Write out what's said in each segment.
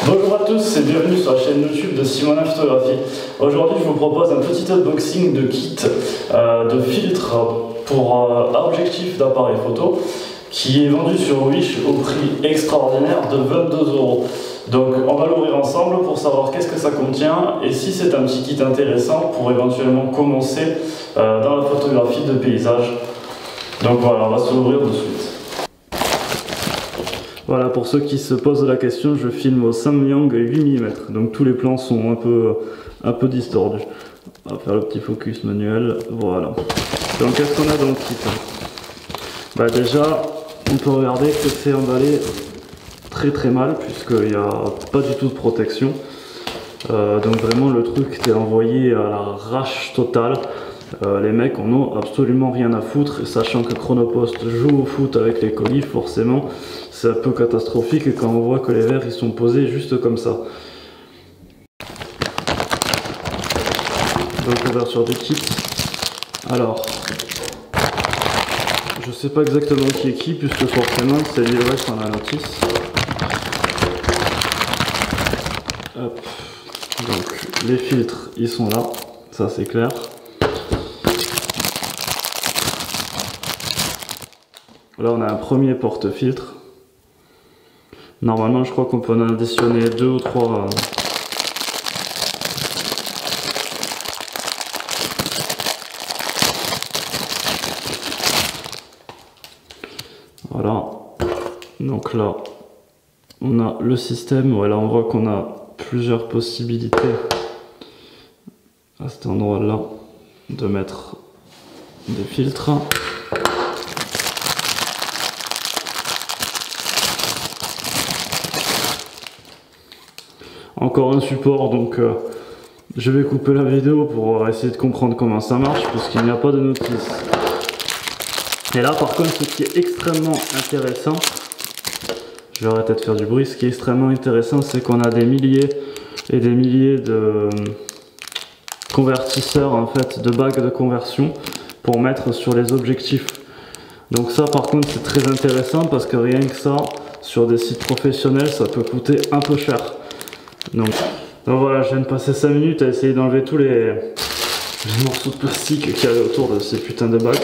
Bonjour à tous et bienvenue sur la chaîne YouTube de Simonin Photographie. Aujourd'hui je vous propose un petit unboxing de kit de filtres pour objectif d'appareil photo qui est vendu sur Wish au prix extraordinaire de 22 €. Donc on va l'ouvrir ensemble pour savoir qu'est-ce que ça contient et si c'est un petit kit intéressant pour éventuellement commencer dans la photographie de paysage. Donc voilà, on va se l'ouvrir de suite. Voilà, pour ceux qui se posent la question, je filme au Samyang 8 mm, donc tous les plans sont un peu distordus. On va faire le petit focus manuel, voilà. Donc qu'est-ce qu'on a dans le kit? Bah déjà, on peut regarder que c'est emballé très mal, puisqu'il n'y a pas du tout de protection. Donc vraiment le truc est envoyé à l'arrache totale. Les mecs en ont absolument rien à foutre, sachant que Chronopost joue au foot avec les colis, forcément c'est un peu catastrophique quand on voit que les verres ils sont posés juste comme ça. Donc ouverture du kit. Alors, je sais pas exactement qui est qui, puisque forcément c'est livré sans la notice. Hop. Donc les filtres ils sont là, ça c'est clair. Là on a un premier porte-filtre. Normalement je crois qu'on peut en additionner 2 ou 3. Voilà. Donc là on a le système. Voilà, on voit qu'on a plusieurs possibilités à cet endroit là de mettre des filtres. Encore un support, donc je vais couper la vidéo pour essayer de comprendre comment ça marche, puisqu'il n'y a pas de notice. Et là par contre, ce qui est extrêmement intéressant, je vais arrêter de faire du bruit, ce qui est extrêmement intéressant, c'est qu'on a des milliers et des milliers de convertisseurs, en fait, de bagues de conversion pour mettre sur les objectifs. Donc ça par contre c'est très intéressant, parce que rien que ça, sur des sites professionnels, ça peut coûter un peu cher. Donc voilà, je viens de passer 5 minutes à essayer d'enlever tous les morceaux de plastique qu'il y avait autour de ces putains de bagues.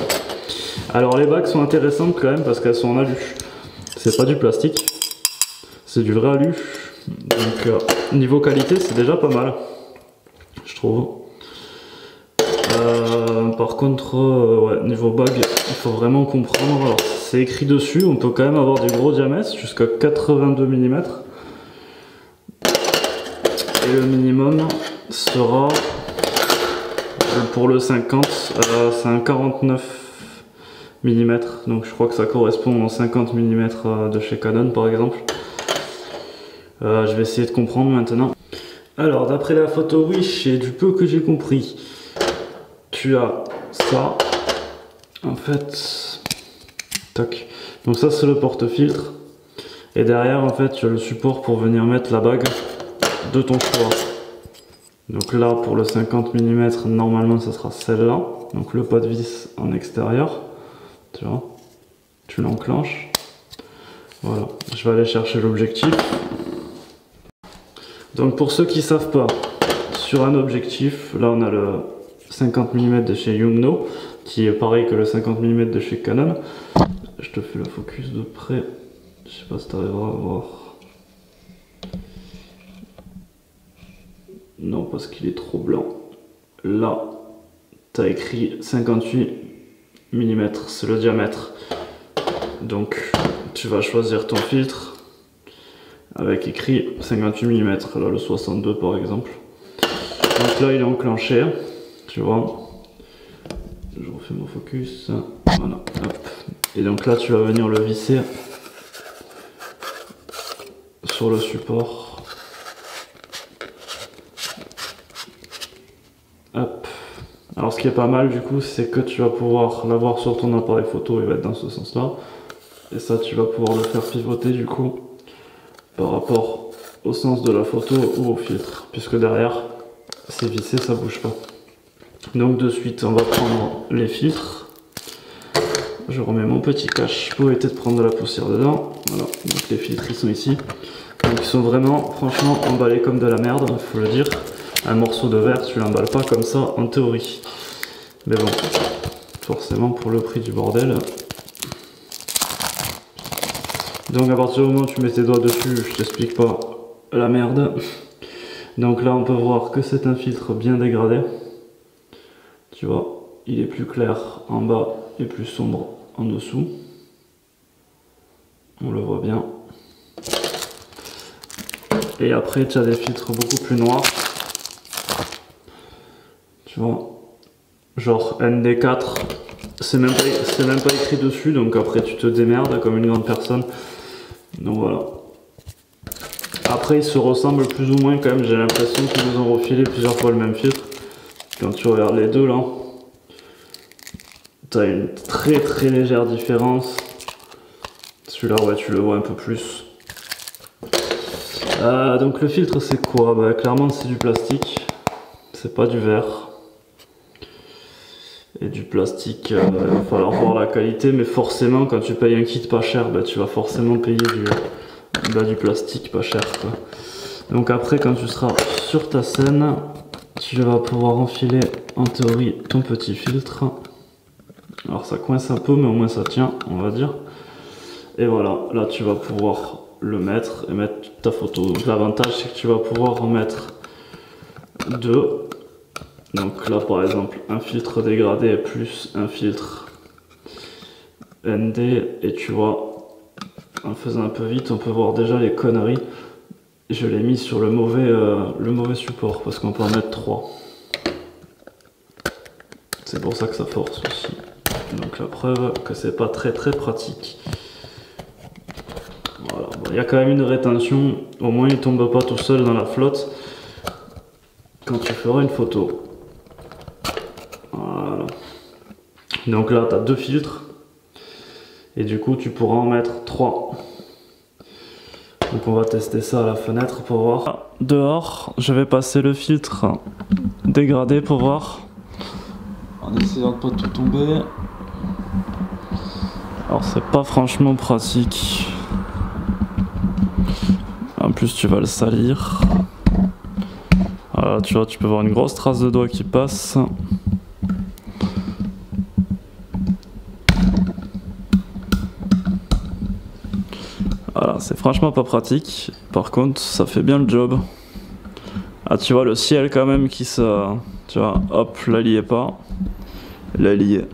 Alors les bagues sont intéressantes quand même parce qu'elles sont en alu. C'est pas du plastique, c'est du vrai alu. Donc niveau qualité c'est déjà pas mal, je trouve. Par contre, ouais, niveau bague, il faut vraiment comprendre. Alors c'est écrit dessus, on peut quand même avoir des gros diamètres jusqu'à 82 mm. Et le minimum sera, pour le 50, c'est un 49 mm, donc je crois que ça correspond aux 50 mm de chez Canon par exemple. Je vais essayer de comprendre maintenant. Alors d'après la photo Wish et du peu que j'ai compris, tu as ça, en fait, tac. Donc ça c'est le porte-filtre, et derrière en fait tu as le support pour venir mettre la bague de ton choix. Donc là pour le 50 mm normalement ça sera celle-là, donc le pas de vis en extérieur, tu vois, tu l'enclenches. Voilà, je vais aller chercher l'objectif. Donc pour ceux qui savent pas, sur un objectif, là on a le 50 mm de chez Yongnuo qui est pareil que le 50 mm de chez Canon. Je te fais le focus de près, je sais pas si tu arriveras à voir. Non, parce qu'il est trop blanc. Là, tu as écrit 58 mm, c'est le diamètre. Donc, tu vas choisir ton filtre avec écrit 58 mm, là le 62 par exemple. Donc là, il est enclenché, tu vois. Je refais mon focus. Voilà, hop. Et donc là, tu vas venir le visser sur le support. Hop. Alors ce qui est pas mal du coup, c'est que tu vas pouvoir l'avoir sur ton appareil photo, il va être dans ce sens là, et ça tu vas pouvoir le faire pivoter du coup par rapport au sens de la photo ou au filtre, puisque derrière c'est vissé, ça bouge pas. Donc de suite on va prendre les filtres, je remets mon petit cache pour éviter de prendre de la poussière dedans. Voilà, donc les filtres ils sont ici. Donc ils sont vraiment franchement emballés comme de la merde, il faut le dire. Un morceau de verre, tu l'emballes pas comme ça en théorie. Mais bon, forcément pour le prix du bordel. Donc à partir du moment où tu mets tes doigts dessus, je t'explique pas la merde. Donc là on peut voir que c'est un filtre bien dégradé. Tu vois, il est plus clair en bas et plus sombre en dessous. On le voit bien. Et après tu as des filtres beaucoup plus noirs. Tu vois, genre ND4, c'est même pas écrit dessus, donc après tu te démerdes comme une grande personne. Donc voilà. Après ils se ressemblent plus ou moins quand même, j'ai l'impression qu'ils nous ont refilé plusieurs fois le même filtre. Quand tu regardes les deux là, tu as une très très légère différence. Celui-là, ouais, tu le vois un peu plus. Donc le filtre c'est quoi? Bah, clairement c'est du plastique, c'est pas du verre. Et du plastique, il va falloir voir la qualité, mais forcément quand tu payes un kit pas cher, bah, tu vas forcément payer du plastique pas cher, quoi. Donc après quand tu seras sur ta scène, tu vas pouvoir enfiler en théorie ton petit filtre. Alors ça coince un peu mais au moins ça tient, on va dire. Et voilà, là tu vas pouvoir le mettre et mettre ta photo. Donc l'avantage c'est que tu vas pouvoir en mettre deux. Donc là par exemple un filtre dégradé plus un filtre ND, et tu vois, en faisant un peu vite on peut voir déjà les conneries. Je l'ai mis sur le mauvais support parce qu'on peut en mettre 3. C'est pour ça que ça force aussi. Donc la preuve que c'est pas très pratique. Voilà, bon, y a quand même une rétention, au moins il tombe pas tout seul dans la flotte quand tu feras une photo. Voilà. Donc là tu as 2 filtres et du coup tu pourras en mettre 3. Donc on va tester ça à la fenêtre pour voir. Dehors, je vais passer le filtre dégradé pour voir. En essayant de pas tout tomber. Alors c'est pas franchement pratique. En plus tu vas le salir. Voilà, tu vois, tu peux voir une grosse trace de doigt qui passe. Voilà, c'est franchement pas pratique. Par contre, ça fait bien le job. Ah, tu vois le ciel quand même qui se... Tu vois, hop, là il y est pas. Là il y est.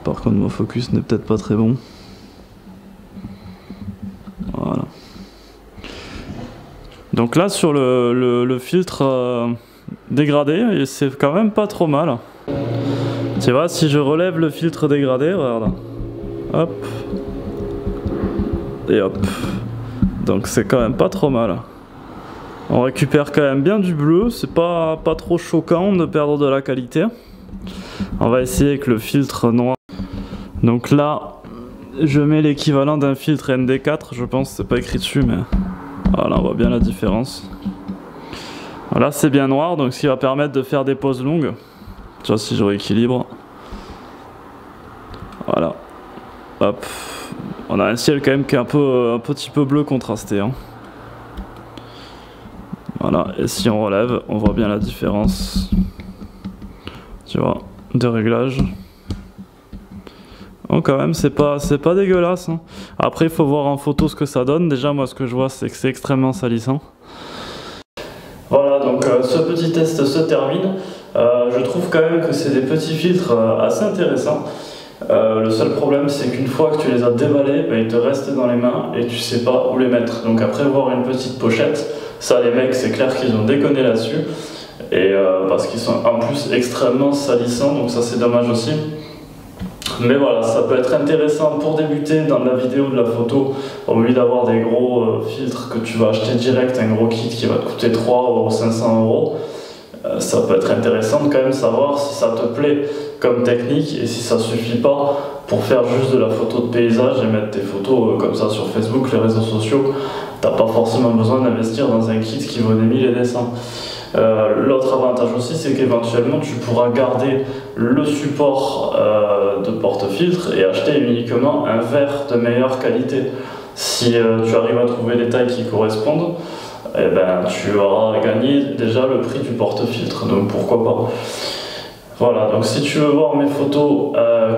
Par contre, mon focus n'est peut-être pas très bon. Voilà. Donc là, sur le filtre dégradé, c'est quand même pas trop mal. Tu vois, si je relève le filtre dégradé, regarde. Hop. Et hop. Donc c'est quand même pas trop mal. On récupère quand même bien du bleu, c'est pas trop choquant de perdre de la qualité. On va essayer avec le filtre noir. Donc là, je mets l'équivalent d'un filtre ND4, je pense, c'est pas écrit dessus, mais voilà, on voit bien la différence. Là c'est bien noir, donc ce qui va permettre de faire des poses longues. Tu vois, si je rééquilibre. Voilà. Hop. On a un ciel quand même qui est un petit peu bleu contrasté, hein. Voilà, et si on relève, on voit bien la différence. Tu vois, de réglage. Oh, quand même, c'est pas dégueulasse, hein. Après, il faut voir en photo ce que ça donne. Déjà, moi, ce que je vois, c'est que c'est extrêmement salissant. Voilà, donc ce petit test se termine. Je trouve quand même que c'est des petits filtres assez intéressants. Le seul problème c'est qu'une fois que tu les as déballés, ils te restent dans les mains et tu sais pas où les mettre. Donc après voir une petite pochette, ça les mecs c'est clair qu'ils ont déconné là-dessus. Et parce qu'ils sont en plus extrêmement salissants, donc ça c'est dommage aussi. Mais voilà, ça peut être intéressant pour débuter dans la vidéo, de la photo, au lieu d'avoir des gros filtres que tu vas acheter direct, un gros kit qui va te coûter 3 €, 500 €. Ça peut être intéressant de quand même savoir si ça te plaît comme technique et si ça suffit pas pour faire juste de la photo de paysage et mettre tes photos comme ça sur Facebook, les réseaux sociaux. T'as pas forcément besoin d'investir dans un kit qui vaut des 1000 et des cents. L'autre avantage aussi c'est qu'éventuellement tu pourras garder le support de porte-filtre et acheter uniquement un verre de meilleure qualité. Si tu arrives à trouver les tailles qui correspondent, eh ben, tu auras gagné déjà le prix du porte-filtre, donc pourquoi pas. Voilà, donc si tu veux voir mes photos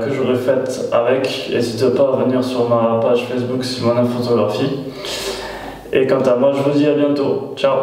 que j'aurais faites avec, n'hésite pas à venir sur ma page Facebook Simonin Photographie. Et quant à moi, je vous dis à bientôt. Ciao!